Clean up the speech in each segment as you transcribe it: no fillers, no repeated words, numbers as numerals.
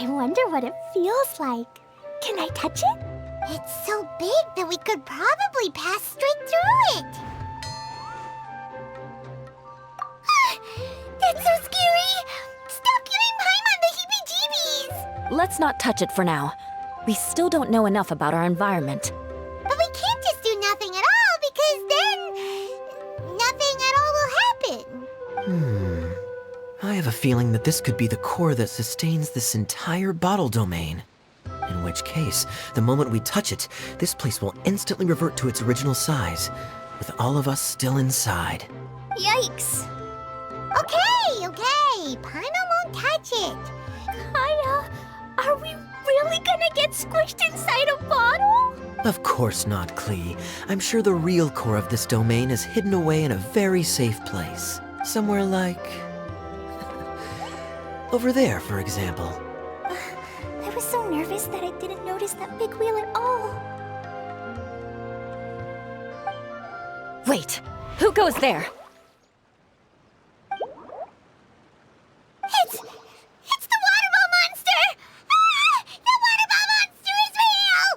I wonder what it feels like. Can I touch it? It's so big that we could probably pass straight through it. That's so scary! Stop giving Paimon the heebie-jeebies! Let's not touch it for now. We still don't know enough about our environment. But we can't just do nothing at all, because then nothing at all will happen. I have a feeling that this could be the core that sustains this entire bottle domain. In which case, the moment we touch it, this place will instantly revert to its original size, with all of us still inside. Yikes! Okay. Paimon won't touch it. Kaya, are we really gonna get squished inside a bottle? Of course not, Klee. I'm sure the real core of this domain is hidden away in a very safe place. Somewhere like... over there, for example. I was so nervous that I didn't notice that big wheel at all. Wait, who goes there? It's the water ball monster! Ah! The water ball monster is real!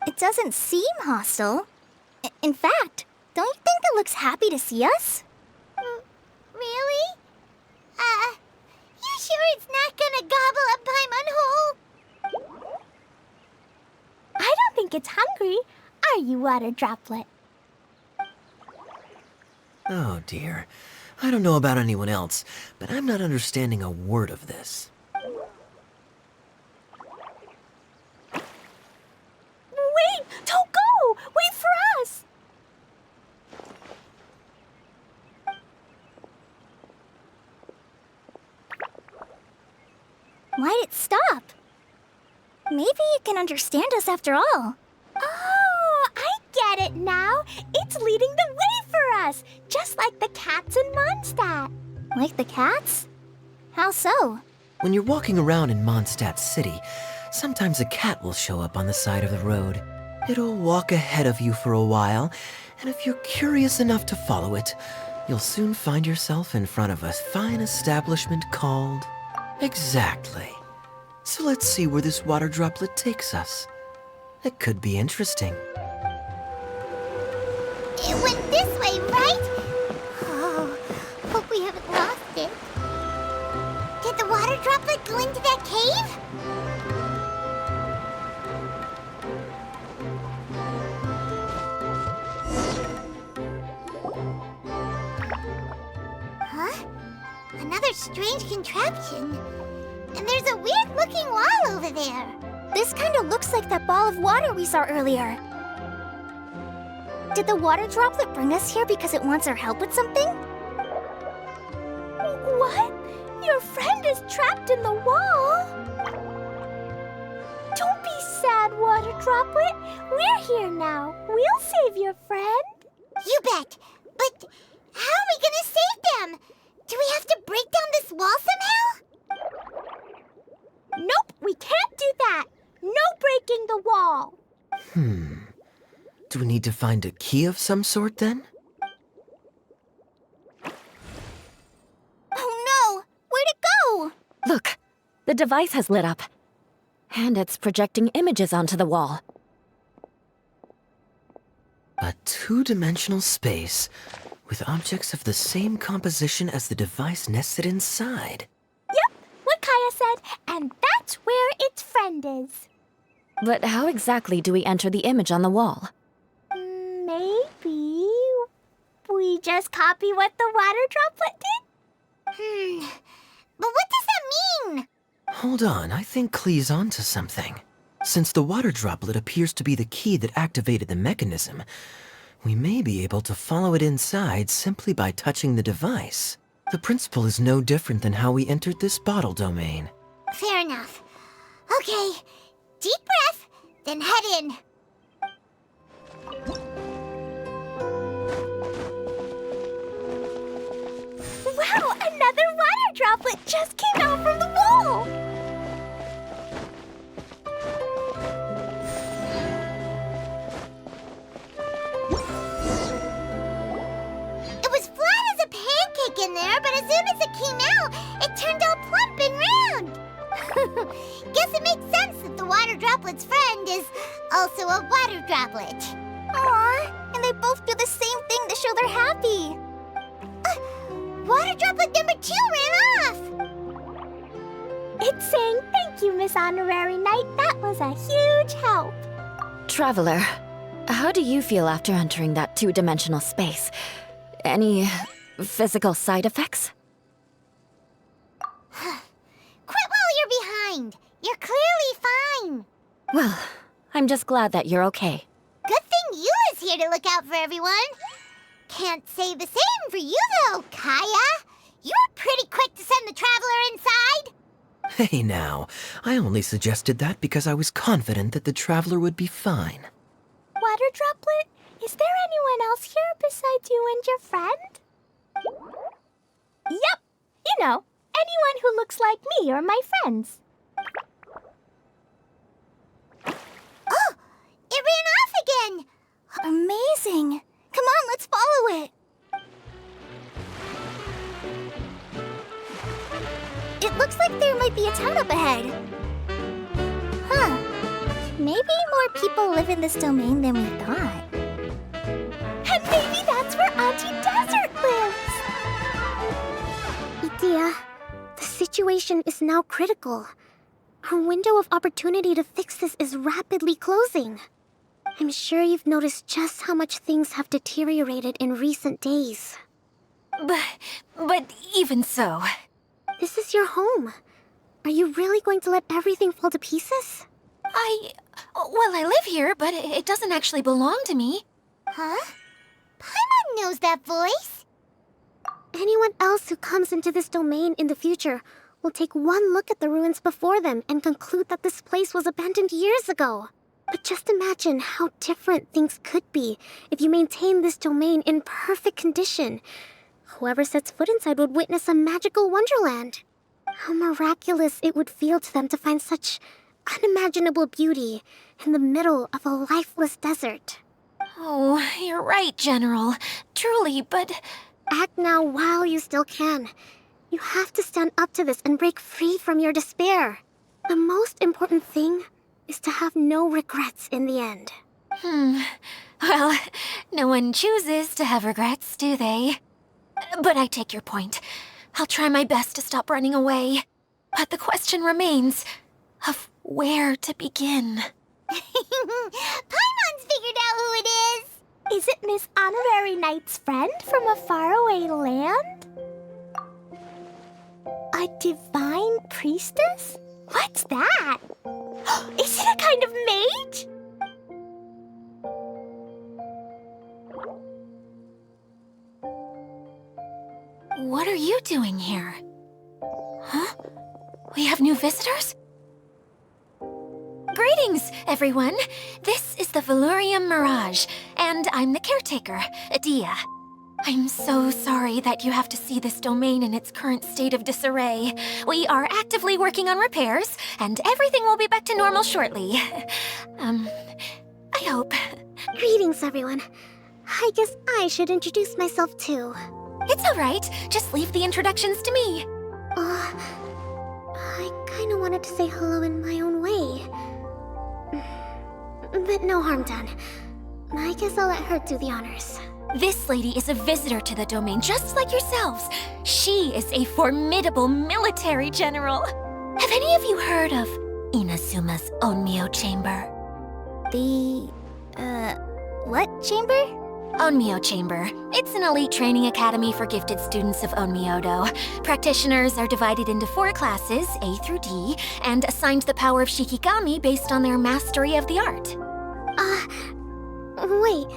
It doesn't seem hostile. In fact, don't you think it looks happy to see us? Really? You sure it's not gonna gobble up Paimon whole? I don't think it's hungry. Are you, Water Droplet? Oh dear. I don't know about anyone else, but I'm not understanding a word of this. Wait! Don't go! Wait for us! Why'd it stop? Maybe it can understand us after all. Oh, I get it now. It's leading the way for us, just like the cats in Mondstadt. Like the cats? How so? When you're walking around in Mondstadt City, sometimes a cat will show up on the side of the road. It'll walk ahead of you for a while, and if you're curious enough to follow it, you'll soon find yourself in front of a fine establishment called... Exactly. So let's see where this water droplet takes us. It could be interesting. It went this way, right? Oh, hope we haven't lost it. Did the water droplet go into that cave? Huh? Another strange contraption. And there's a weird-looking wall over there. This kind of looks like that ball of water we saw earlier. Did the water droplet bring us here because it wants our help with something? What? Your friend is trapped in the wall? Don't be sad, water droplet. We're here now. We'll save your friend. You bet. But how are we gonna save them? Do we have to break down this wall somehow? Nope, we can't do that. No breaking the wall. Do we need to find a key of some sort then? Oh no! Where'd it go? Look, the device has lit up. And it's projecting images onto the wall. A two-dimensional space with objects of the same composition as the device nested inside. Yep, what Kaya said, and that's where its friend is. But how exactly do we enter the image on the wall? Maybe we just copy what the water droplet did? But what does that mean? Hold on, I think Klee's onto something. Since the water droplet appears to be the key that activated the mechanism, we may be able to follow it inside simply by touching the device. The principle is no different than how we entered this bottle domain. Fair enough. Okay, deep breath, then head in. Wow, another water droplet just came out from the wall! It was flat as a pancake in there, but as soon as it came out, it turned all plump and round. Guess it makes sense that the water droplet's friend is also a water droplet. Aw, and they both do the same thing to show they're happy. Water droplet number 2 ran off! It's saying thank you, Miss Honorary Knight. That was a huge help. Traveler, how do you feel after entering that two-dimensional space? Any physical side effects? Quit while you're behind. You're clearly fine. Well, I'm just glad that you're okay. Good thing Eula's here to look out for everyone. Can't say the same for you, though, Kaya. You were pretty quick to send the traveler inside. Hey now, I only suggested that because I was confident that the traveler would be fine. Water Droplet, is there anyone else here besides you and your friend? Yep, you know, anyone who looks like me or my friends. Oh, it ran off again. Amazing. Come on, let's follow it. It looks like there might be a town up ahead. Huh. Maybe more people live in this domain than we thought. And maybe that's where Auntie Desert lives! Idea, the situation is now critical. Our window of opportunity to fix this is rapidly closing. I'm sure you've noticed just how much things have deteriorated in recent days. But even so... This is your home. Are you really going to let everything fall to pieces? Well, I live here, but it doesn't actually belong to me. Huh? Paimon knows that voice. Anyone else who comes into this domain in the future will take one look at the ruins before them and conclude that this place was abandoned years ago. But just imagine how different things could be if you maintain this domain in perfect condition. Whoever sets foot inside would witness a magical wonderland. How miraculous it would feel to them to find such unimaginable beauty in the middle of a lifeless desert. Oh, you're right, General. Truly, but... Act now while you still can. You have to stand up to this and break free from your despair. The most important thing is to have no regrets in the end. Well, no one chooses to have regrets, do they? But I take your point. I'll try my best to stop running away. But the question remains of where to begin. Paimon's figured out who it is. Is it Miss Honorary Knight's friend from a faraway land? A divine priestess? What's that? Is it a kind of mage? What are you doing here? Huh? We have new visitors? Greetings, everyone. This is the Valurium Mirage, and I'm the caretaker, Adia. I'm so sorry that you have to see this domain in its current state of disarray. We are actively working on repairs, and everything will be back to normal shortly. I hope. Greetings, everyone. I guess I should introduce myself too. It's all right. Just leave the introductions to me. I kinda wanted to say hello in my own way. But no harm done. I guess I'll let her do the honors. This lady is a visitor to the domain, just like yourselves. She is a formidable military general. Have any of you heard of Inazuma's Onmyo Chamber? What chamber? Onmyo Chamber. It's an elite training academy for gifted students of Onmyodo. Practitioners are divided into 4 classes, A through D, and assigned the power of Shikigami based on their mastery of the art. Wait.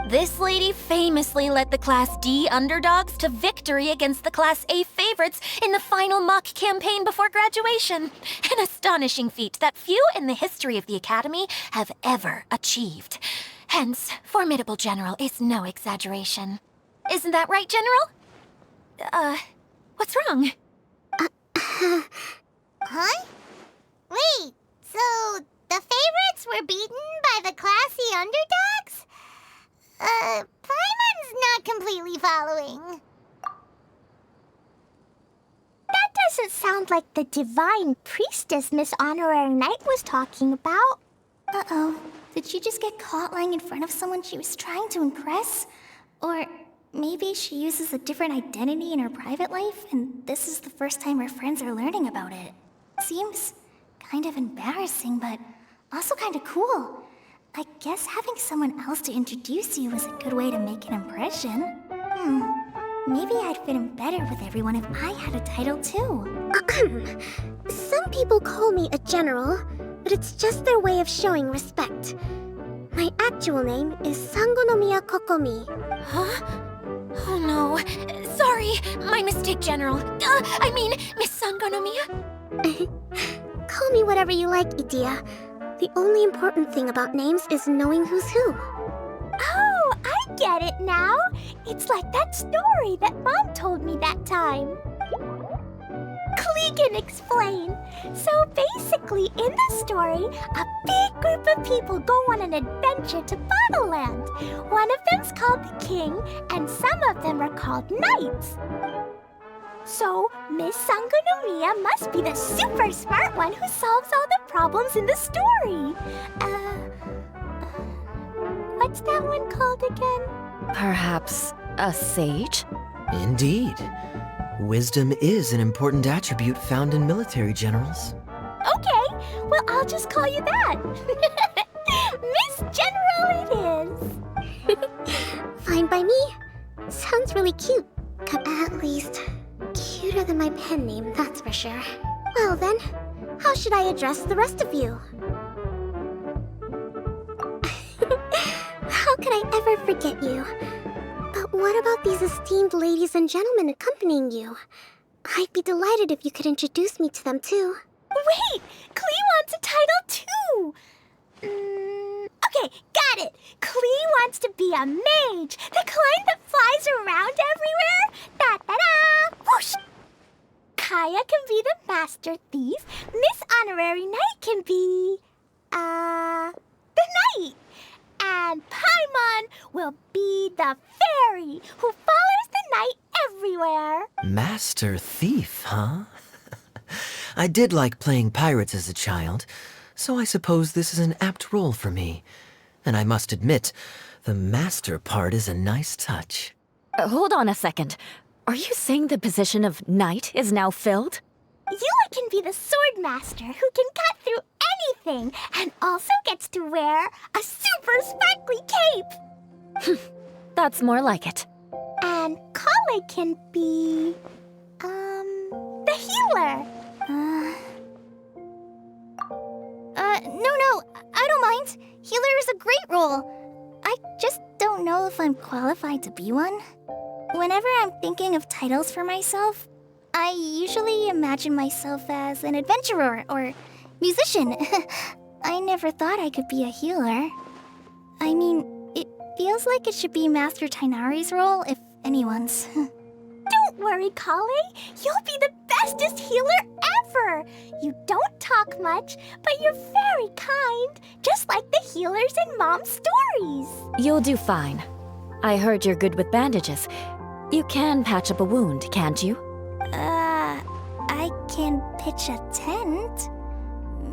This lady famously led the Class D underdogs to victory against the Class A favorites in the final mock campaign before graduation. An astonishing feat that few in the history of the Academy have ever achieved. Hence, formidable general is no exaggeration. Isn't that right, General? What's wrong? Huh? Wait, so the favorites were beaten by the classy underdogs? Paimon's not completely following. That doesn't doesn't sound like the divine priestess Miss Honorary Knight was talking about. Uh-oh. Did she just get caught lying in front of someone she was trying to impress? Or maybe she uses a different identity in her private life, and this is the first time her friends are learning about it. Seems kind of embarrassing, but also kind of cool. I guess having someone else to introduce you is a good way to make an impression. Maybe I'd fit in better with everyone if I had a title too. Some people call me a general, but it's just their way of showing respect. My actual name is Sangonomiya Kokomi. Huh? Oh no. Sorry, my mistake, General. I mean, Miss Sangonomiya. Call me whatever you like, Idia. The only important thing about names is knowing who's who. Oh, I get it now. It's like that story that Mom told me that time. Klee can explain. So basically, in the story, a big group of people go on an adventure to Bottleland. One of them's called the King, and some of them are called Knights. So, Miss Sangonomiya must be the super smart one who solves all the problems in the story. What's that one called again? Perhaps a sage? Indeed. Wisdom is an important attribute found in military generals. Okay, well, I'll just call you that. Miss General it is. Fine by me. Sounds really cute. At least, cuter than my pen name, that's for sure. Well then, how should I address the rest of you? How could I ever forget you? But what about these esteemed ladies and gentlemen accompanying you? I'd be delighted if you could introduce me to them too. Wait, Klee wants a title too. Okay, got it. Klee wants to be a mage, the kind that flies around everywhere. Da-da-da! Whoosh! Kaya can be the master thief. Miss Honorary Knight can be, the knight. And Paimon will be the fairy who follows the knight everywhere. Master Thief, huh? I did like playing pirates as a child, so I suppose this is an apt role for me. And I must admit, the master part is a nice touch. Hold on a second. Are you saying the position of knight is now filled? Yula can be the sword master who can cut through anything and also gets to wear a super sparkly cape. That's more like it. And Kale can be, the healer. No, I don't mind. Healer is a great role. I just don't know if I'm qualified to be one. Whenever I'm thinking of titles for myself, I usually imagine myself as an adventurer or musician. I never thought I could be a healer. I mean, it feels like it should be Master Tainari's role, if anyone's. Don't worry, Kale. You'll be the bestest healer ever. You don't talk much, but you're very kind, just like the healers in Mom's stories. You'll do fine. I heard you're good with bandages. You can patch up a wound, can't you? I can pitch a tent.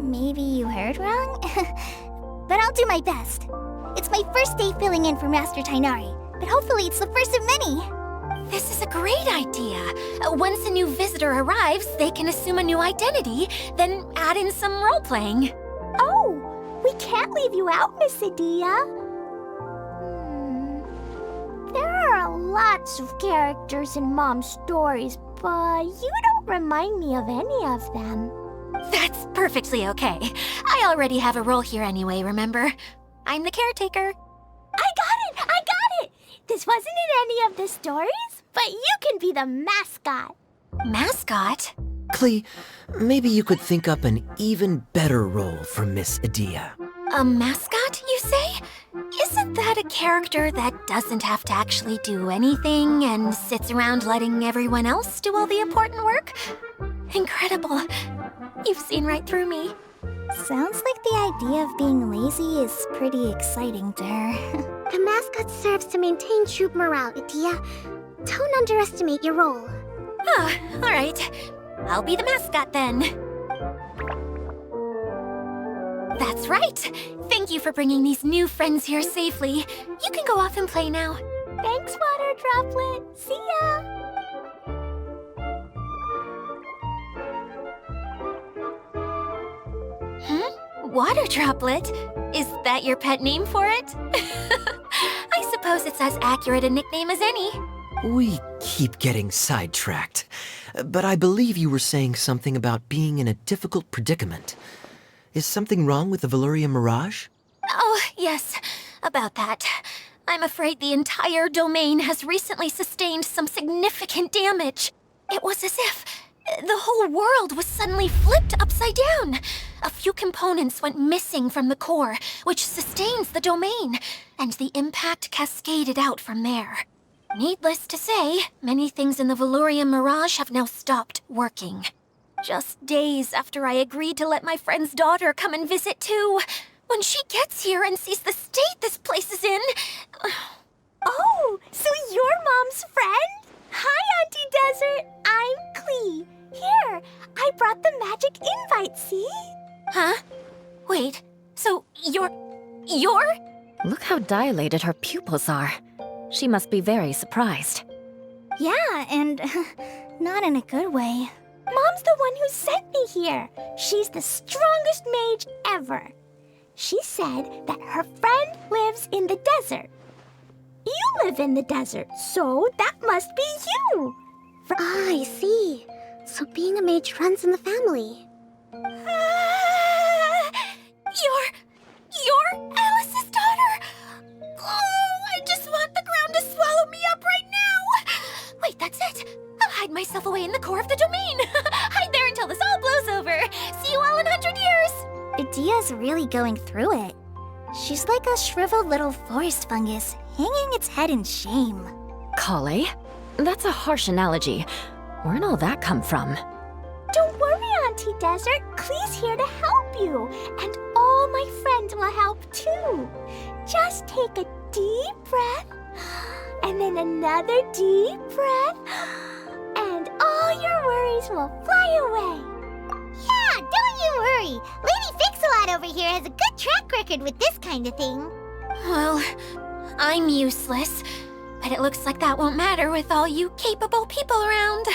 Maybe you heard wrong? But I'll do my best. It's my first day filling in for Master Tainari, but hopefully it's the first of many. This is a great idea. Once a new visitor arrives, they can assume a new identity, then add in some role-playing. Oh, we can't leave you out, Miss Idia. There are lots of characters in Mom's stories, but you don't remind me of any of them. That's perfectly okay. I already have a role here anyway, remember? I'm the caretaker. I got it! This wasn't in any of the stories, but you can be the mascot. Mascot? Klee, maybe you could think up an even better role for Miss Idia. A mascot, you say? Isn't that a character that doesn't have to actually do anything and sits around letting everyone else do all the important work? Incredible. You've seen right through me. Sounds like the idea of being lazy is pretty exciting to her. The mascot serves to maintain troop morale, Idia. Don't underestimate your role. Ah, all right. I'll be the mascot then. That's right. Thank you for bringing these new friends here safely. You can go off and play now. Thanks, Water Droplet. See ya! Water Droplet? Is that your pet name for it? I suppose it's as accurate a nickname as any. We keep getting sidetracked. But I believe you were saying something about being in a difficult predicament. Is something wrong with the Veluria Mirage? Oh, yes, about that. I'm afraid the entire domain has recently sustained some significant damage. It was as if the whole world was suddenly flipped upside down. A few components went missing from the core, which sustains the domain, and the impact cascaded out from there. Needless to say, many things in the Veluria Mirage have now stopped working. Just days after I agreed to let my friend's daughter come and visit too. When she gets here and sees the state this place is in... Oh, so you're Mom's friend? Hi, Auntie Desert. I'm Klee. Here, I brought the magic invite, see? Huh? Wait, so you're... Look how dilated her pupils are. She must be very surprised. Yeah, and not in a good way. Mom's the one who sent me here. She's the strongest mage ever. She said that her friend lives in the desert. You live in the desert, so that must be you. I see. So being a mage runs in the family. You're Alice's daughter? Oh, I just want the ground to swallow me up right now. Wait, that's it. I'll hide myself away in the core of the domain. Hide there until this all blows over. See you all in 100 years. Idia's really going through it. She's like a shriveled little forest fungus, hanging its head in shame. Klee? That's a harsh analogy. Where'd all that come from? Don't worry, Auntie Desert. Klee's here to help you. And all my friends will help too. Just take a deep breath. And then another deep breath. And all your worries will fly away. Yeah, don't you worry. Lady Fix-a-Lot over here has a good track record with this kind of thing. Well, I'm useless. But it looks like that won't matter with all you capable people around.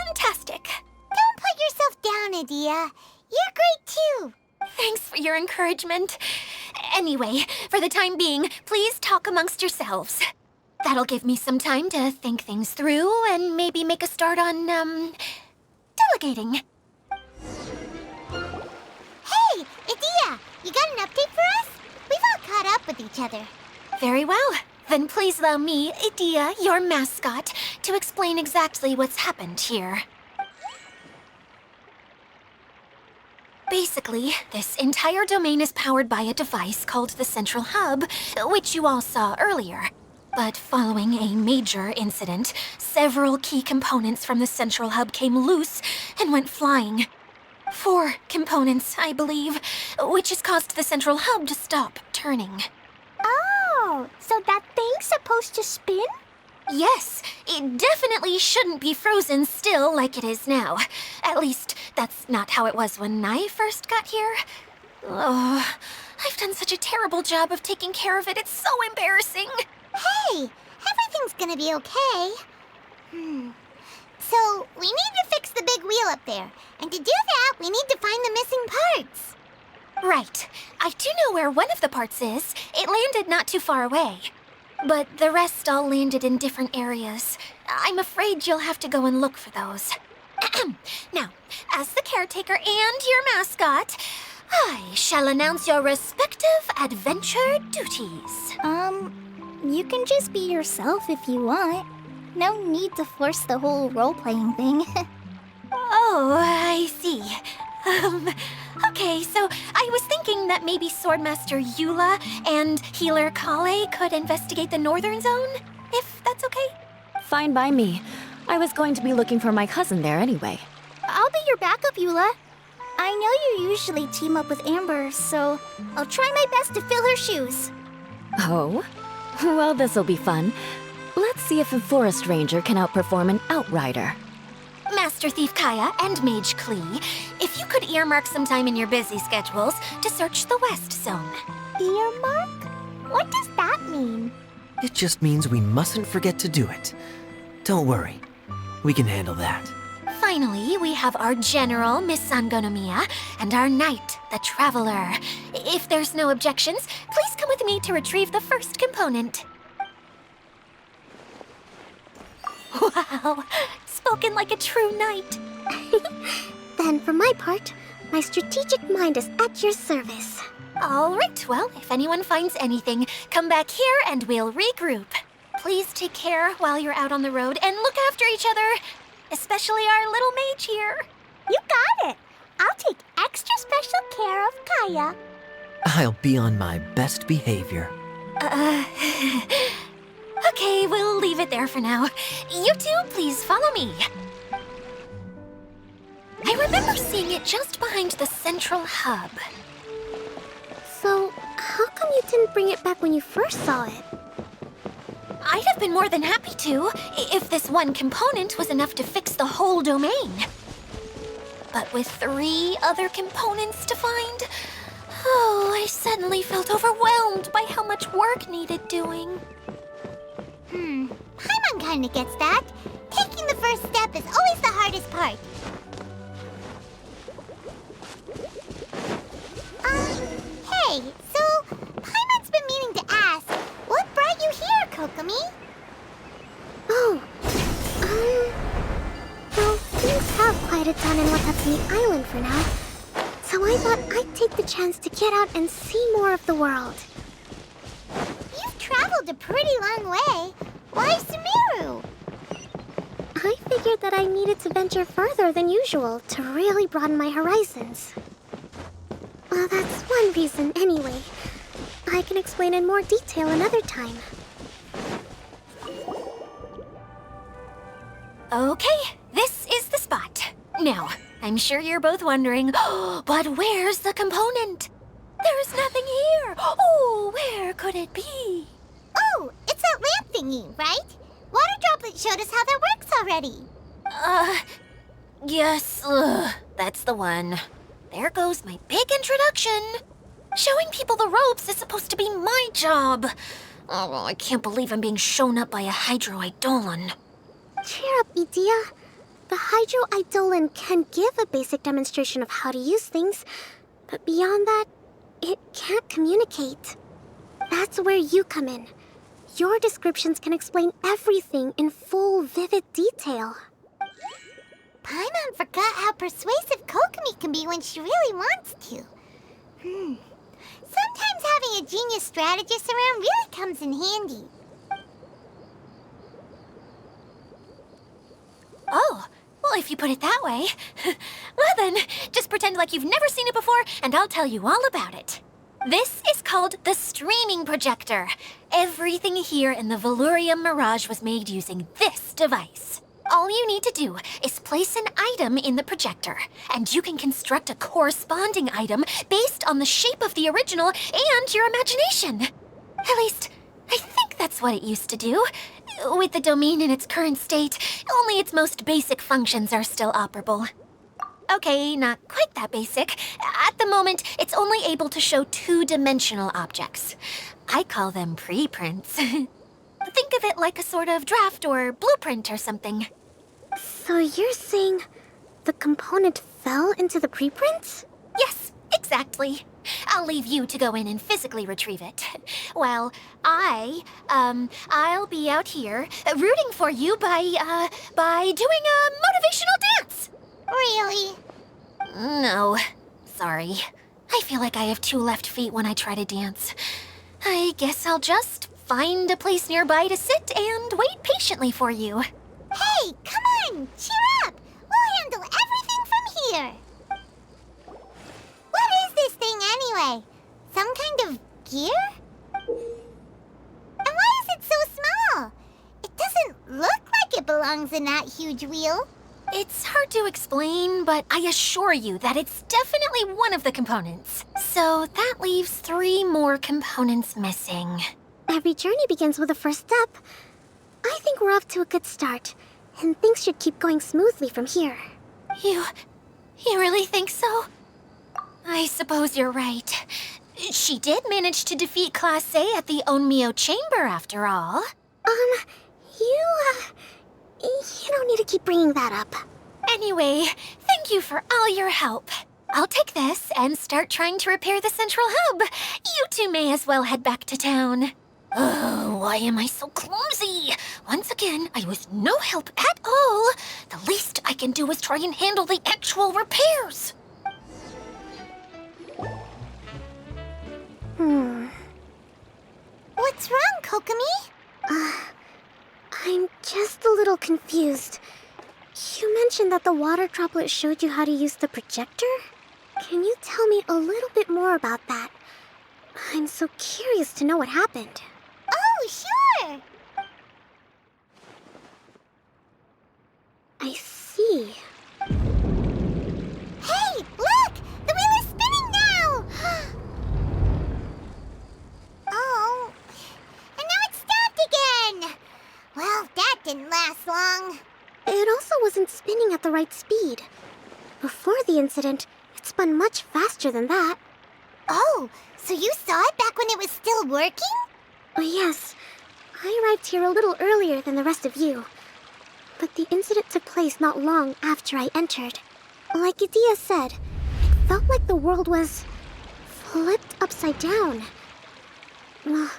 Fantastic. Don't put yourself down, Idia. You're great too. Thanks for your encouragement. Anyway, for the time being, please talk amongst yourselves. That'll give me some time to think things through and maybe make a start on, delegating. Hey, Idia, you got an update for us? We've all caught up with each other. Very well. Then please allow me, Idia, your mascot, to explain exactly what's happened here. Basically, this entire domain is powered by a device called the Central Hub, which you all saw earlier. But following a major incident, several key components from the Central Hub came loose and went flying. 4 components, I believe, which has caused the Central Hub to stop turning. Oh, so that thing's supposed to spin? Yes, it definitely shouldn't be frozen still like it is now. At least, that's not how it was when I first got here. Oh, I've done such a terrible job of taking care of it, it's so embarrassing. Hey, everything's gonna be okay. So, we need to fix the big wheel up there. And to do that, we need to find the missing parts. Right. I do know where one of the parts is. It landed not too far away. But the rest all landed in different areas. I'm afraid you'll have to go and look for those. Now, as the caretaker and your mascot, I shall announce your respective adventure duties. You can just be yourself if you want. No need to force the whole role-playing thing. Oh, I see. Okay, so I was thinking that maybe Swordmaster Eula and Healer Klee could investigate the northern zone, if that's okay? Fine by me. I was going to be looking for my cousin there anyway. I'll be your backup, Eula. I know you usually team up with Amber, so I'll try my best to fill her shoes. Oh? Well, this'll be fun. Let's see if a forest ranger can outperform an outrider. Master Master Thief Kaya and Mage Klee, if you could earmark some time in your busy schedules to search the West Zone. Earmark? What does that mean? It just means we mustn't forget to do it. Don't worry. We can handle that. Finally, we have our General, Miss Sangonomiya, and our Knight, the Traveler. If there's no objections, please come with me to retrieve the first component. Wow, spoken like a true knight. Then, for my part, my strategic mind is at your service. All right, well, if anyone finds anything, come back here and we'll regroup. Please take care while you're out on the road and look after each other, especially our little mage here. You got it. I'll take extra special care of Kaya. I'll be on my best behavior. Okay, we'll leave it there for now. You two, please follow me. I remember seeing it just behind the central hub. So, how come you didn't bring it back when you first saw it? I'd have been more than happy to, if this one component was enough to fix the whole domain. But with 3 other components to find, I suddenly felt overwhelmed by how much work needed doing. Paimon kinda gets that. Taking the first step is always the hardest part. Hey, so Paimon's been meaning to ask, what brought you here, Kokomi? Oh, well, things have quieted down in Watatsumi Island for now. So I thought I'd take the chance to get out and see more of the world. You've traveled a pretty long way. Why Sumeru? I figured that I needed to venture further than usual to really broaden my horizons. Well, that's one reason anyway. I can explain in more detail another time. Okay, this is the spot. Now, I'm sure you're both wondering, but where's the component? There's nothing here. Oh, where could it be? Oh, it's that lamp thingy, right? Water Droplet showed us how that works already. Yes, that's the one. There goes my big introduction. Showing people the ropes is supposed to be my job. Oh, I can't believe I'm being shown up by a Hydro-Eidolon. Cheer up, Edea. The Hydro-Eidolon can give a basic demonstration of how to use things, but beyond that, it can't communicate. That's where you come in. Your descriptions can explain everything in full, vivid detail. Paimon forgot how persuasive Kokomi can be when she really wants to. Sometimes having a genius strategist around really comes in handy. Oh, well, if you put it that way. Well then, just pretend like you've never seen it before, and I'll tell you all about it. This is called the streaming projector. Everything here in the Valurium Mirage was made using this device. All you need to do is place an item in the projector, and you can construct a corresponding item based on the shape of the original and your imagination. At least, I think that's what it used to do. With the domain in its current state, only its most basic functions are still operable. Okay, not quite that basic. At the moment, it's only able to show 2-dimensional objects. I call them preprints. Think of it like a sort of draft or blueprint or something. So you're saying the component fell into the preprints? Yes, exactly. I'll leave you to go in and physically retrieve it. While I'll be out here rooting for you by doing a motivational dance. Really? No, sorry. I feel like I have 2 left feet when I try to dance. I guess I'll just find a place nearby to sit and wait patiently for you. Hey, come on! Cheer up! We'll handle everything from here! What is this thing anyway? Some kind of gear? And why is it so small? It doesn't look like it belongs in that huge wheel. It's hard to explain, but I assure you that it's definitely one of the components. So that leaves 3 more components missing. Every journey begins with a first step. I think we're off to a good start, and things should keep going smoothly from here. You really think so? I suppose you're right. She did manage to defeat Class A at the Onmyo Chamber, after all. You don't need to keep bringing that up. Anyway, thank you for all your help. I'll take this and start trying to repair the central hub. You two may as well head back to town. Oh, why am I so clumsy? Once again, I was no help at all. The least I can do is try and handle the actual repairs. What's wrong, Kokomi? I'm just a little confused. You mentioned that the water droplet showed you how to use the projector? Can you tell me a little bit more about that? I'm so curious to know what happened. Oh, sure! I see. Hey, look! The wheel is spinning now! Oh, and now it's stopped again! Well, that didn't last long. It also wasn't spinning at the right speed. Before the incident, it spun much faster than that. Oh, so you saw it back when it was still working? Oh, yes. I arrived here a little earlier than the rest of you. But the incident took place not long after I entered. Like Idia said, it felt like the world was flipped upside down. Well,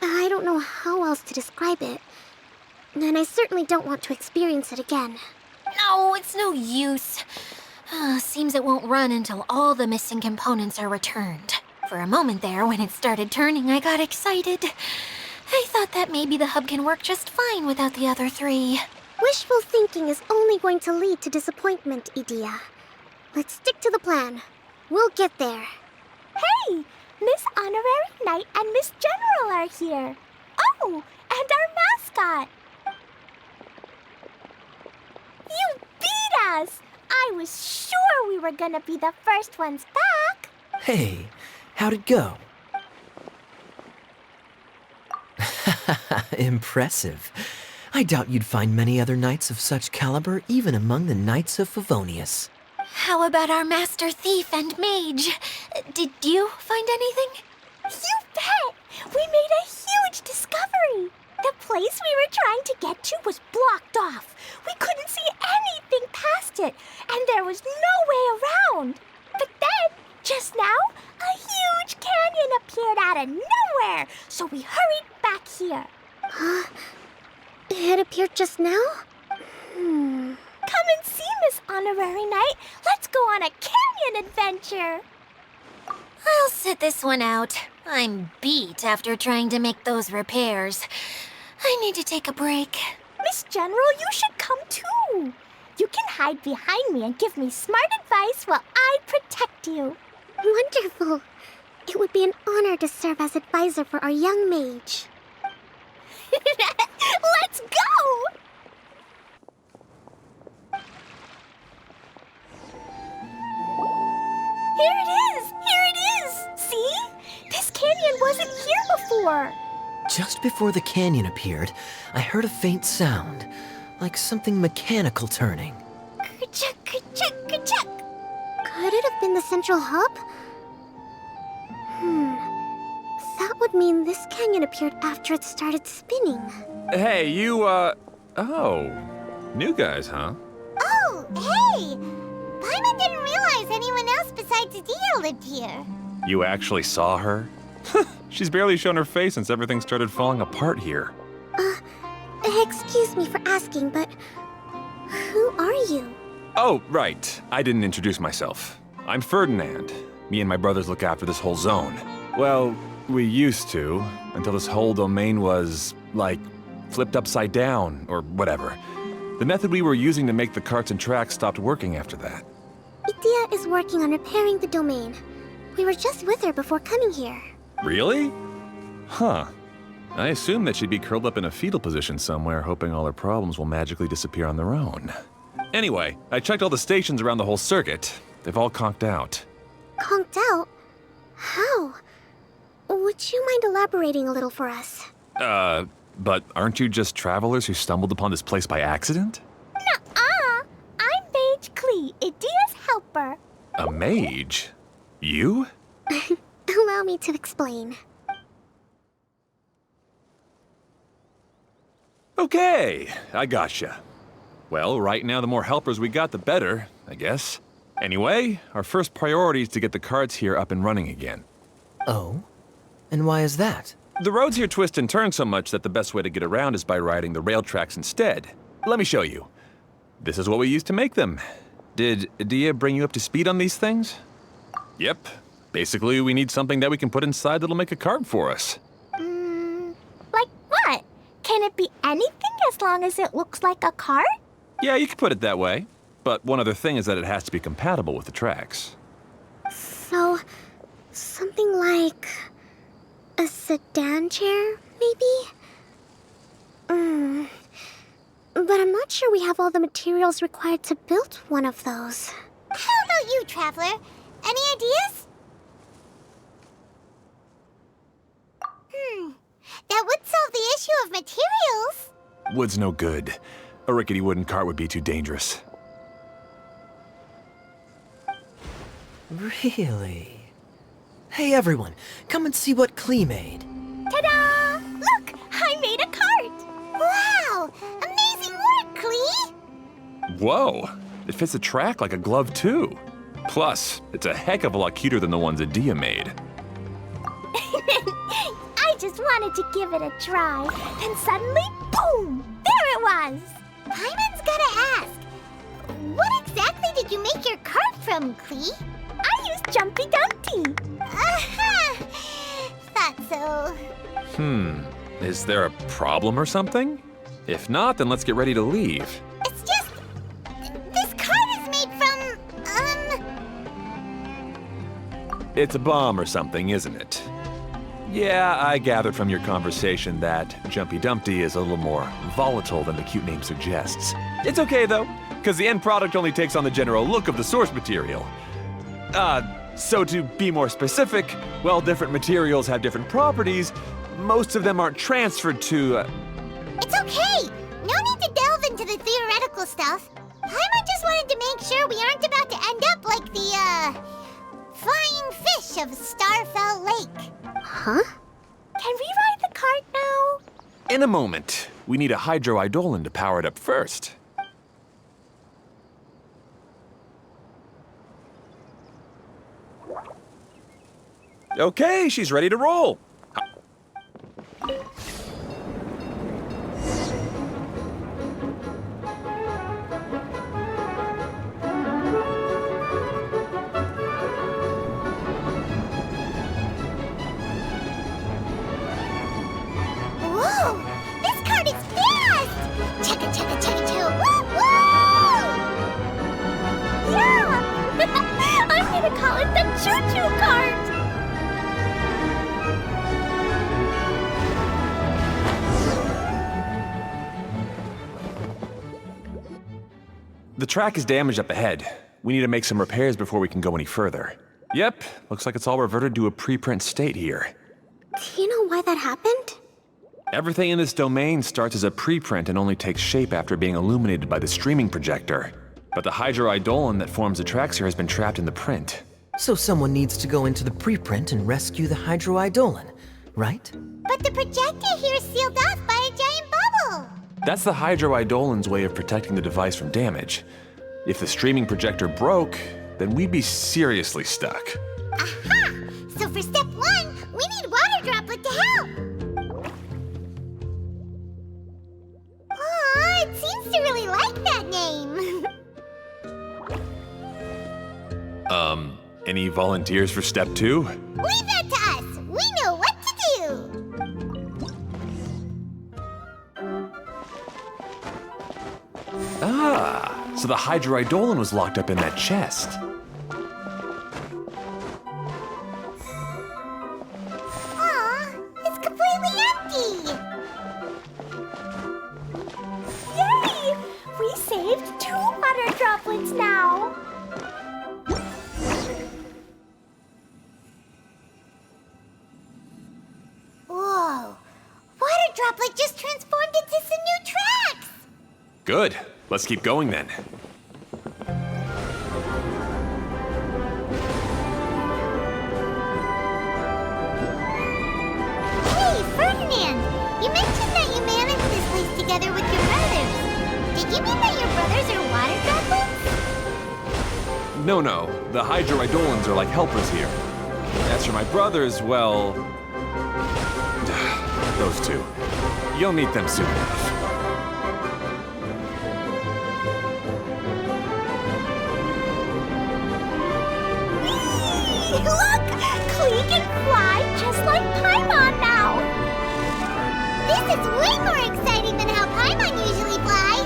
I don't know how else to describe it. And I certainly don't want to experience it again. No, it's no use. Seems it won't run until all the missing components are returned. For a moment there, when it started turning, I got excited. I thought that maybe the hub can work just fine without the other three. Wishful thinking is only going to lead to disappointment, Idia. Let's stick to the plan. We'll get there. Hey, Miss Honorary Knight and Miss General are here. Oh, and our mascot. You beat us! I was sure we were gonna be the first ones back. Hey, how'd it go? Impressive. I doubt you'd find many other knights of such caliber even among the Knights of Favonius. How about our master thief and mage? Did you find anything? You bet! We made a huge discovery. The place we were trying to get to was blocked off. We couldn't see anything past it, and there was no way around. But then, just now, a huge canyon appeared out of nowhere, so we hurried back here. It appeared just now? Come and see, Miss Honorary Knight. Let's go on a canyon adventure. I'll sit this one out. I'm beat after trying to make those repairs. I need to take a break. Miss General, you should come too. You can hide behind me and give me smart advice while I protect you. Wonderful. It would be an honor to serve as advisor for our young mage. Let's go! Here it is! Here it is! See? This canyon wasn't here before. Just before the canyon appeared, I heard a faint sound, like something mechanical turning. Ka-chuck, ka-chuck, ka-chuck. Could it have been the central hub? That would mean this canyon appeared after it started spinning. Hey, you, oh. New guys, huh? Oh, hey! Paimon didn't realize anyone else besides Dia lived here. You actually saw her? She's barely shown her face since everything started falling apart here. Excuse me for asking, but who are you? Oh, right. I didn't introduce myself. I'm Ferdinand. Me and my brothers look after this whole zone. Well, we used to, until this whole domain was, like, flipped upside down, or whatever. The method we were using to make the carts and tracks stopped working after that. Idia is working on repairing the domain. We were just with her before coming here. Really? Huh. I assumed that she'd be curled up in a fetal position somewhere, hoping all her problems will magically disappear on their own. Anyway, I checked all the stations around the whole circuit. They've all conked out. Conked out? How? Would you mind elaborating a little for us? But aren't you just travelers who stumbled upon this place by accident? Nuh-uh. I'm Mage Klee. helper. A mage? You? Allow me to explain. Okay, I gotcha. Well, right now the more helpers we got, the better, I guess. Anyway, our first priority is to get the carts here up and running again. Oh? And why is that? The roads here twist and turn so much that the best way to get around is by riding the rail tracks instead. Let me show you. This is what we used to make them. Did Dia bring you up to speed on these things? Yep. Basically, we need something that we can put inside that'll make a cart for us. Like what? Can it be anything as long as it looks like a cart? Yeah, you could put it that way. But one other thing is that it has to be compatible with the tracks. So, something like a sedan chair, maybe? But I'm not sure we have all the materials required to build one of those. How about you, Traveler? Any ideas? That would solve the issue of materials. Wood's no good. A rickety wooden cart would be too dangerous. Really? Hey everyone, come and see what Klee made. Ta-da! Look, I made a cart. Wow! Amazing work, Klee! Whoa! It fits the track like a glove, too. Plus, it's a heck of a lot cuter than the ones that Dia made. I just wanted to give it a try. Then suddenly, boom! There it was! Paimon's gotta ask, what exactly did you make your cart from, Klee? I used Jumpy Dumpty. Aha! Thought so. Is there a problem or something? If not, then let's get ready to leave. It's just... this cart is made from, It's a bomb or something, isn't it? Yeah, I gathered from your conversation that Jumpy Dumpty is a little more volatile than the cute name suggests. It's okay, though, because the end product only takes on the general look of the source material. So to be more specific, while different materials have different properties, most of them aren't transferred to, It's okay! No need to delve into the theoretical stuff. Paimon just wanted to make sure we aren't about to end up like the, flying fish of Starfell Lake. Huh? Can we ride the cart now? In a moment. We need a hydroidolin to power it up first. Okay, she's ready to roll. Whoa! This cart is fast! Chugga chugga chugga chugga! Woo woo! Yeah! I'm gonna call it the choo-choo cart! The track is damaged up ahead. We need to make some repairs before we can go any further. Yep, looks like it's all reverted to a preprint state here. Do you know why that happened? Everything in this domain starts as a preprint and only takes shape after being illuminated by the streaming projector. But the hydroidolin that forms the tracks here has been trapped in the print. So someone needs to go into the preprint and rescue the hydroidolin, right? But the projector here is sealed off by a giant bubble! That's the hydroidolin's way of protecting the device from damage. If the streaming projector broke, then we'd be seriously stuck. Aha! So for step one, we need Water Droplet to help! Aw, it seems to really like that name! Any volunteers for step two? Leave that to us! We know what to do! Ah, so the hydroidolin was locked up in that chest. Aw, it's completely empty! Yay! We saved 2 water droplets now! Whoa! Water Droplet just transformed into some new tracks! Good. Let's keep going then. No, the hydroidolins are like helpers here. As for my brothers, well... those two. You'll meet them soon enough. Look! Klee can fly just like Paimon now! This is way more exciting than how Paimon usually flies.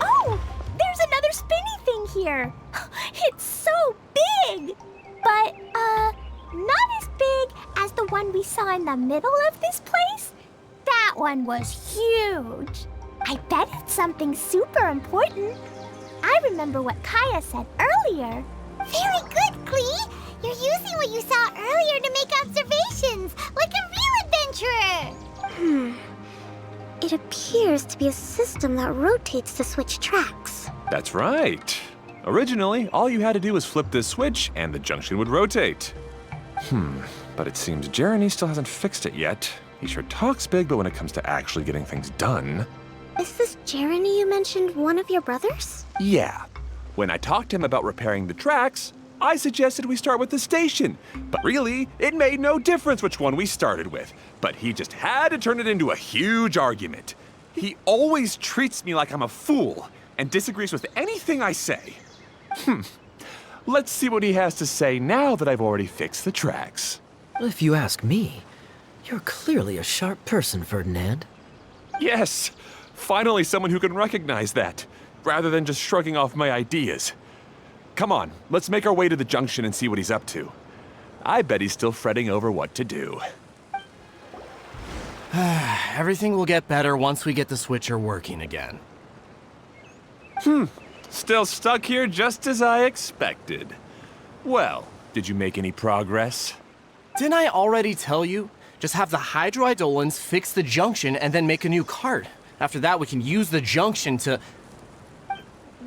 Oh! There's another spinny thing here! It's so big! But, not as big as the one we saw in the middle of this place. That one was huge. I bet it's something super important. I remember what Kaya said earlier. Very good, Klee. You're using what you saw earlier to make observations, like a real adventurer. It appears to be a system that rotates to switch tracks. That's right. Originally, all you had to do was flip this switch and the junction would rotate. But it seems Jeremy still hasn't fixed it yet. He sure talks big, but when it comes to actually getting things done... Is this Jeremy you mentioned, one of your brothers? Yeah. When I talked to him about repairing the tracks, I suggested we start with the station. But really, it made no difference which one we started with. But he just had to turn it into a huge argument. He always treats me like I'm a fool and disagrees with anything I say. Let's see what he has to say now that I've already fixed the tracks. If you ask me, you're clearly a sharp person, Ferdinand. Yes, finally someone who can recognize that, rather than just shrugging off my ideas. Come on, let's make our way to the junction and see what he's up to. I bet he's still fretting over what to do. Everything will get better once we get the switcher working again. Still stuck here just as I expected. Well, did you make any progress? Didn't I already tell you? Just have the hydroidolins fix the junction and then make a new cart. After that, we can use the junction to...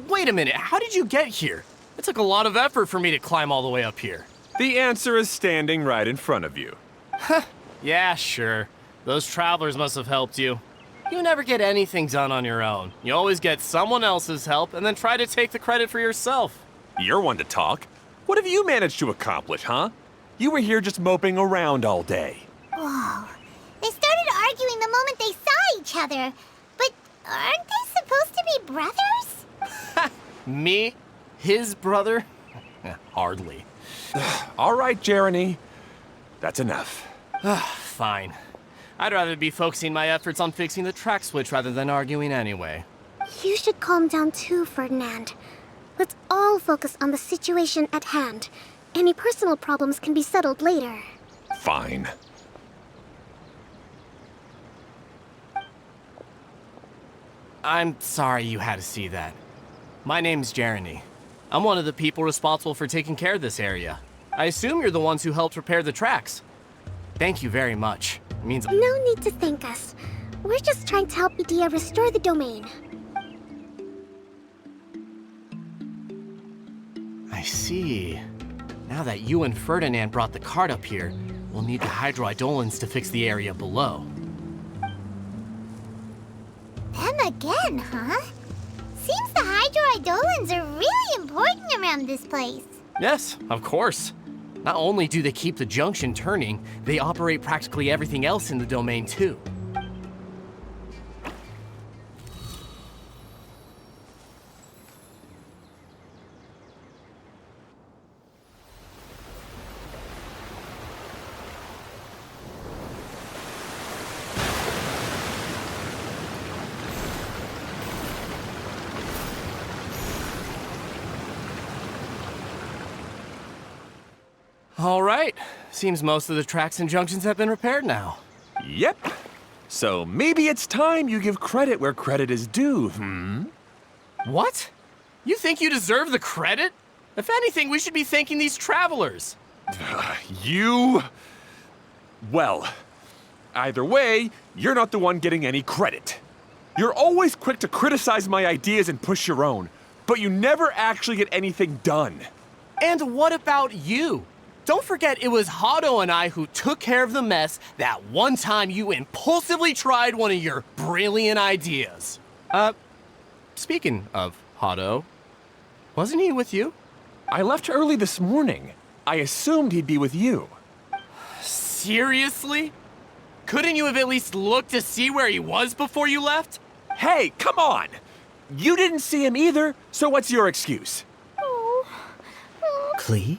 Wait a minute, how did you get here? It took a lot of effort for me to climb all the way up here. The answer is standing right in front of you. Yeah, sure. Those travelers must have helped you. You never get anything done on your own. You always get someone else's help and then try to take the credit for yourself. You're one to talk. What have you managed to accomplish, huh? You were here just moping around all day. Whoa. They started arguing the moment they saw each other. But aren't they supposed to be brothers? Me? His brother? Hardly. All right, Jeremy. That's enough. Fine. I'd rather be focusing my efforts on fixing the track switch rather than arguing anyway. You should calm down too, Ferdinand. Let's all focus on the situation at hand. Any personal problems can be settled later. Fine. I'm sorry you had to see that. My name's Jeremy. I'm one of the people responsible for taking care of this area. I assume you're the ones who helped repair the tracks. Thank you very much. It means... No need to thank us. We're just trying to help Idea restore the domain. I see. Now that you and Ferdinand brought the cart up here, we'll need the hydroidolins to fix the area below. Them again, huh? Seems the hydroidolins are really important around this place. Yes, of course. Not only do they keep the junction turning, they operate practically everything else in the domain too. All right. Seems most of the tracks and junctions have been repaired now. Yep. So maybe it's time you give credit where credit is due, What? You think you deserve the credit? If anything, we should be thanking these travelers. You... Well, either way, you're not the one getting any credit. You're always quick to criticize my ideas and push your own, but you never actually get anything done. And what about you? don't forget it was Hado and I who took care of the mess that one time you impulsively tried one of your brilliant ideas. Speaking of Hado, wasn't he with you? I left early this morning. I assumed he'd be with you. Seriously? Couldn't you have at least looked to see where he was before you left? Hey, come on! You didn't see him either, so what's your excuse? Klee?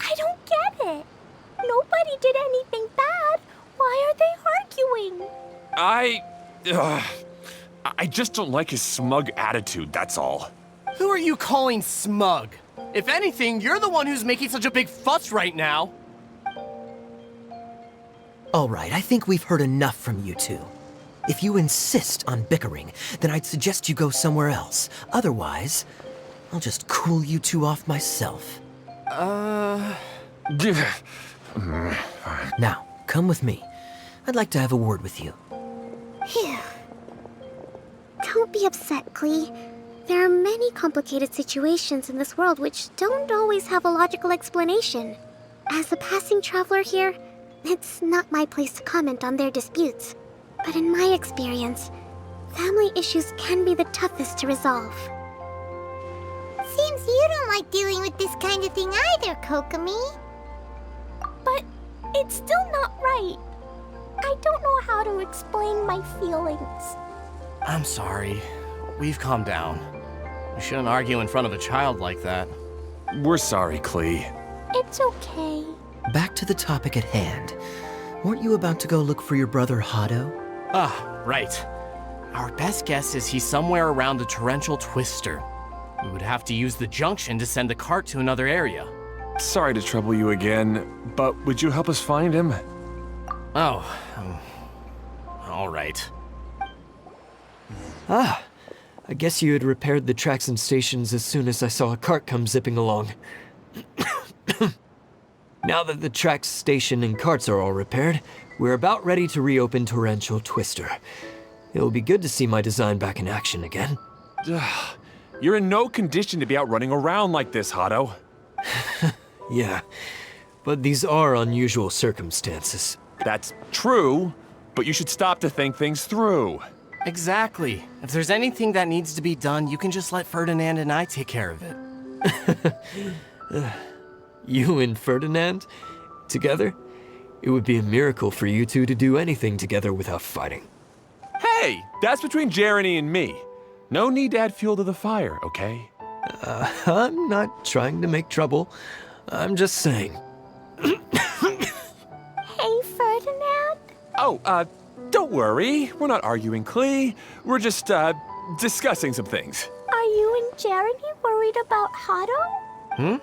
I don't get it. Nobody did anything bad. Why are they arguing? I just don't like his smug attitude, that's all. Who are you calling smug? If anything, you're the one who's making such a big fuss right now. All right, I think we've heard enough from you two. If you insist on bickering, then I'd suggest you go somewhere else. Otherwise, I'll just cool you two off myself. Now, come with me. I'd like to have a word with you. Phew. Don't be upset, Klee. There are many complicated situations in this world which don't always have a logical explanation. As a passing traveler here, it's not my place to comment on their disputes. But in my experience, family issues can be the toughest to resolve. Seems you don't like dealing with this kind of thing either, Kokomi. But it's still not right. I don't know how to explain my feelings. I'm sorry. We've calmed down. You shouldn't argue in front of a child like that. We're sorry, Klee. It's okay. Back to the topic at hand. Weren't you about to go look for your brother Hado? Ah, right. Our best guess is he's somewhere around the torrential twister. We would have to use the junction to send the cart to another area. Sorry to trouble you again, but would you help us find him? Oh, all right. Ah, I guess you had repaired the tracks and stations as soon as I saw a cart come zipping along. Now that the tracks, station, and carts are all repaired, we're about ready to reopen Torrential Twister. It'll be good to see my design back in action again. You're in no condition to be out running around like this, Hado. Yeah, but these are unusual circumstances. That's true, but you should stop to think things through. Exactly. If there's anything that needs to be done, you can just let Ferdinand and I take care of it. You and Ferdinand? Together? It would be a miracle for you two to do anything together without fighting. Hey, that's between Jeremy and me. No need to add fuel to the fire, okay? I'm not trying to make trouble. I'm just saying. Hey, Ferdinand? Oh, don't worry. We're not arguing, Klee. We're just, discussing some things. Are you and Jeremy worried about Hado?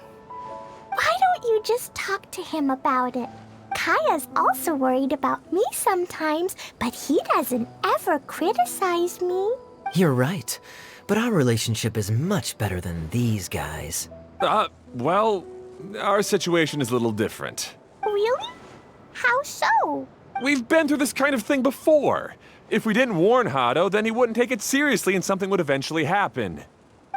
Why don't you just talk to him about it? Kaya's also worried about me sometimes, but he doesn't ever criticize me. You're right, but our relationship is much better than these guys. Well, our situation is a little different. Really? How so? We've been through this kind of thing before. If we didn't warn Hado, then he wouldn't take it seriously and something would eventually happen.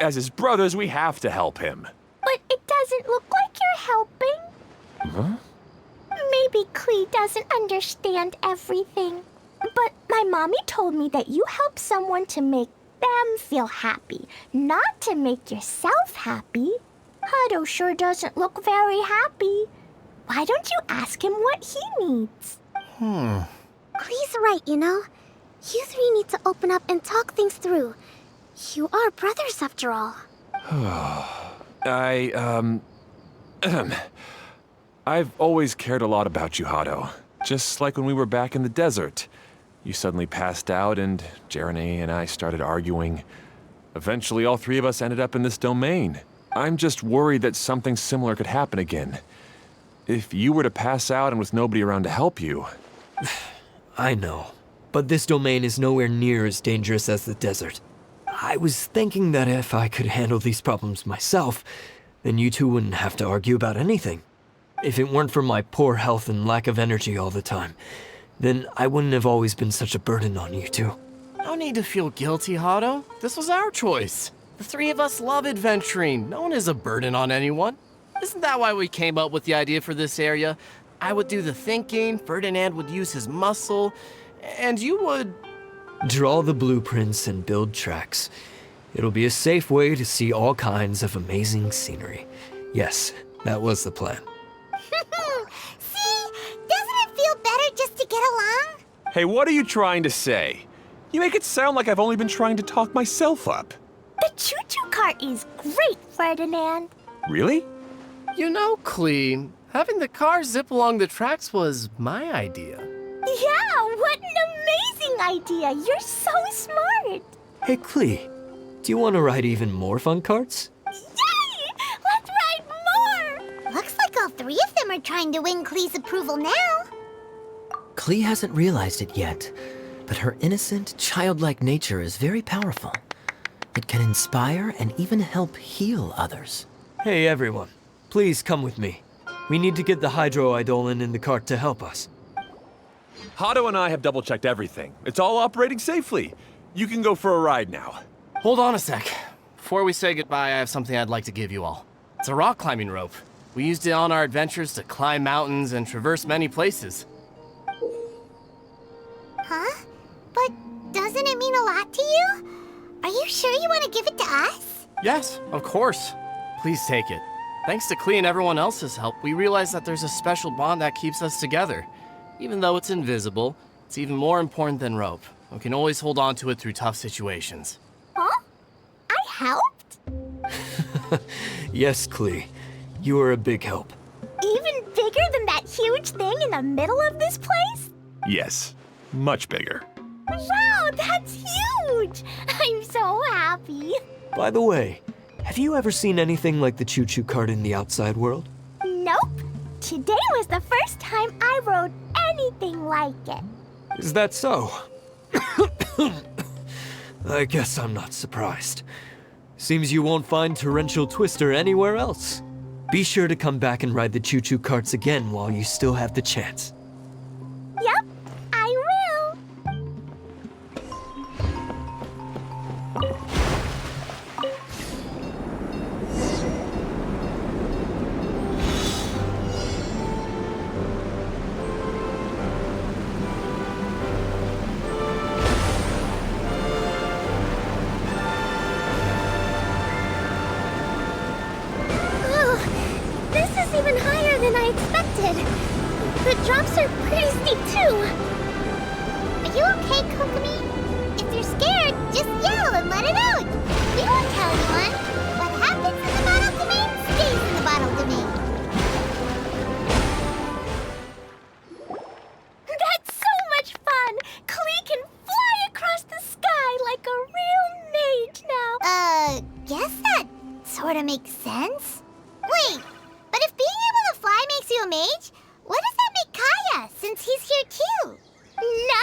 As his brothers, we have to help him. But it doesn't look like you're helping. Huh? Maybe Klee doesn't understand everything. But my mommy told me that you help someone to make them feel happy, not to make yourself happy. Hado sure doesn't look very happy. Why don't you ask him what he needs? Klee's right, you know. You three need to open up and talk things through. You are brothers after all. I've always cared a lot about you, Hado. Just like when we were back in the desert. You suddenly passed out and Jeremy and I started arguing. Eventually, all three of us ended up in this domain. I'm just worried that something similar could happen again. If you were to pass out and with nobody around to help you... I know, but this domain is nowhere near as dangerous as the desert. I was thinking that if I could handle these problems myself, then you two wouldn't have to argue about anything. If it weren't for my poor health and lack of energy all the time, then I wouldn't have always been such a burden on you two. No need to feel guilty, Hado. This was our choice. The three of us love adventuring. No one is a burden on anyone. Isn't that why we came up with the idea for this area? I would do the thinking, Ferdinand would use his muscle, and you would... Draw the blueprints and build tracks. It'll be a safe way to see all kinds of amazing scenery. Yes, that was the plan. See? Doesn't it feel better just to get along? Hey, what are you trying to say? You make it sound like I've only been trying to talk myself up. The choo-choo cart is great, Ferdinand. Really? You know, Klee, having the car zip along the tracks was my idea. Yeah, what an amazing idea. You're so smart. Hey, Klee, do you want to ride even more fun carts? Yay! Let's ride more! Looks like all three of them are trying to win Klee's approval now. Klee hasn't realized it yet, but her innocent, childlike nature is very powerful. It can inspire and even help heal others. Hey, everyone, please come with me. We need to get the hydroidolin in the cart to help us. Hato and I have double-checked everything. It's all operating safely. You can go for a ride now. Hold on a sec. Before we say goodbye, I have something I'd like to give you all. It's a rock climbing rope. We used it on our adventures to climb mountains and traverse many places. Huh? But doesn't it mean a lot to you? Are you sure you want to give it to us? Yes, of course. Please take it. Thanks to Klee and everyone else's help, we realized that there's a special bond that keeps us together. Even though it's invisible, it's even more important than rope. We can always hold on to it through tough situations. Huh? I helped? Yes, Klee, you are a big help. Even bigger than that huge thing in the middle of this place? Yes, much bigger. Wow, that's huge! I'm so happy. By the way, have you ever seen anything like the choo-choo cart in the outside world? Nope. Today was the first time I rode anything like it. Is that so? I guess I'm not surprised. Seems you won't find Torrential Twister anywhere else. Be sure to come back and ride the choo-choo carts again while you still have the chance. Yep, I will. This is even higher than I expected. The drops are pretty steep, too. Are you okay, Kokomi? If you're scared, just yell and let it out. We won't tell anyone. What happens in the bottle domain stays in the bottle domain. That's so much fun! Klee can fly across the sky like a real mage now. Guess that sort of makes sense. Wait, but if being able to fly makes you a mage, what does that make Kaya, since he's here too?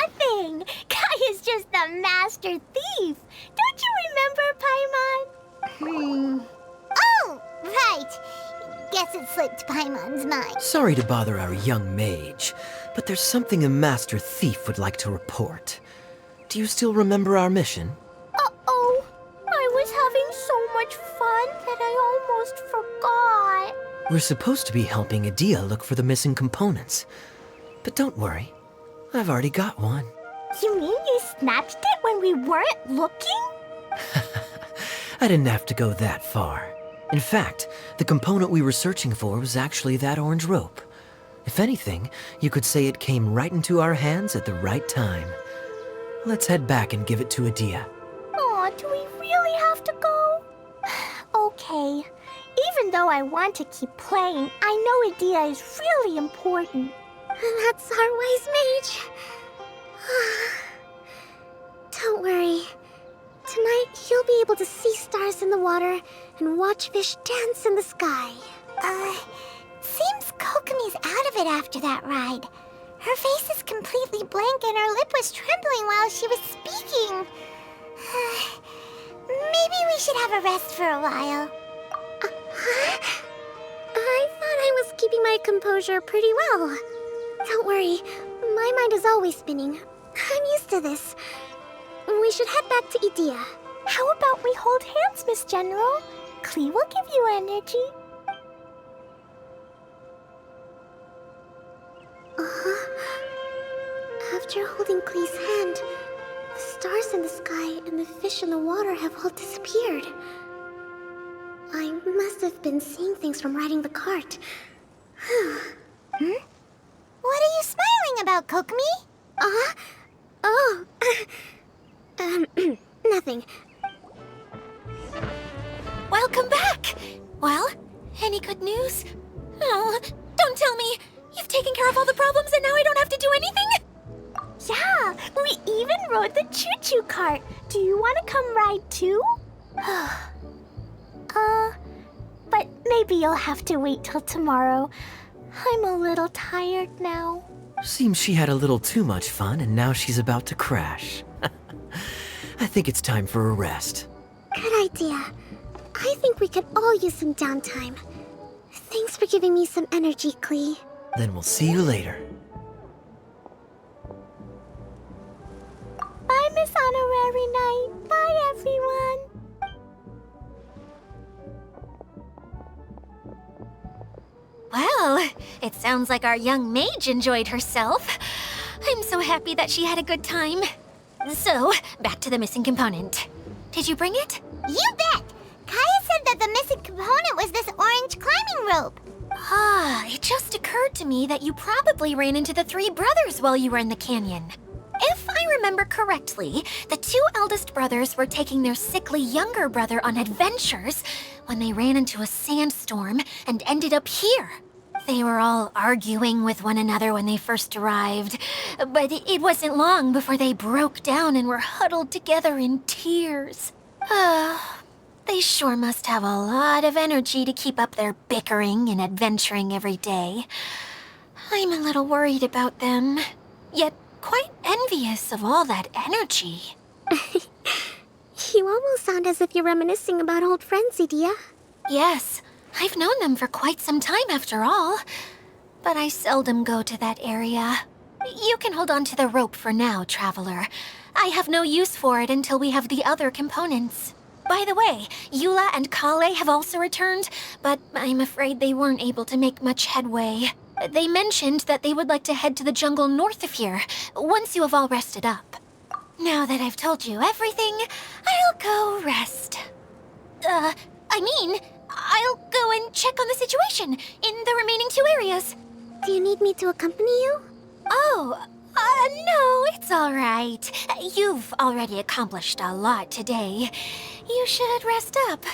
Nothing! Kaya's just the master thief. Don't you remember, Paimon? Oh, right. Guess it slipped Paimon's mind. Sorry to bother our young mage, but there's something a master thief would like to report. Do you still remember our mission? Uh-oh. I was having so much fun that I almost forgot. We're supposed to be helping Adia look for the missing components. But don't worry, I've already got one. You mean you snatched it when we weren't looking? I didn't have to go that far. In fact, the component we were searching for was actually that orange rope. If anything, you could say it came right into our hands at the right time. Let's head back and give it to Adia. Aw, do we really have to go? Okay. Even though I want to keep playing, I know Adia is really important. That's our wise mage. Don't worry. Tonight, you'll be able to see stars in the water and watch fish dance in the sky. Seems Kokomi's out of it after that ride. Her face is completely blank and her lip was trembling while she was speaking. Maybe we should have a rest for a while. I thought I was keeping my composure pretty well. Don't worry, my mind is always spinning. I'm used to this. We should head back to Idia. How about we hold hands, Miss General? Klee will give you energy. After holding Klee's hand, the stars in the sky and the fish in the water have all disappeared. I must have been seeing things from riding the cart. What are you smiling about, Kokomi? Oh. Nothing. Welcome back! Well, any good news? Oh, don't tell me! You've taken care of all the problems and now I don't have to do anything? Yeah, we even rode the choo-choo cart. Do you want to come ride too? But maybe you'll have to wait till tomorrow. I'm a little tired now. Seems she had a little too much fun and now she's about to crash. I think it's time for a rest. Good idea. I think we could all use some downtime. Thanks for giving me some energy, Klee. Then we'll see you later. Bye, Miss Honorary Knight. Bye, everyone. Well, it sounds like our young mage enjoyed herself. I'm so happy that she had a good time. So, back to the missing component. Did you bring it? You bet! Kaya said that the missing component was this orange climbing rope. It just occurred to me that you probably ran into the three brothers while you were in the canyon. If I remember correctly, the two eldest brothers were taking their sickly younger brother on adventures when they ran into a sandstorm and ended up here. They were all arguing with one another when they first arrived, but it wasn't long before they broke down and were huddled together in tears. They sure must have a lot of energy to keep up their bickering and adventuring every day. I'm a little worried about them, yet quite envious of all that energy. You almost sound as if you're reminiscing about old friends, Idia. Yes, I've known them for quite some time after all. But I seldom go to that area. You can hold on to the rope for now, Traveler. I have no use for it until we have the other components. By the way, Eula and Kale have also returned, but I'm afraid they weren't able to make much headway. They mentioned that they would like to head to the jungle north of here, once you have all rested up. Now that I've told you everything, I'll go rest. I'll go and check on the situation in the remaining two areas. Do you need me to accompany you? No, it's all right. You've already accomplished a lot today. You should rest up.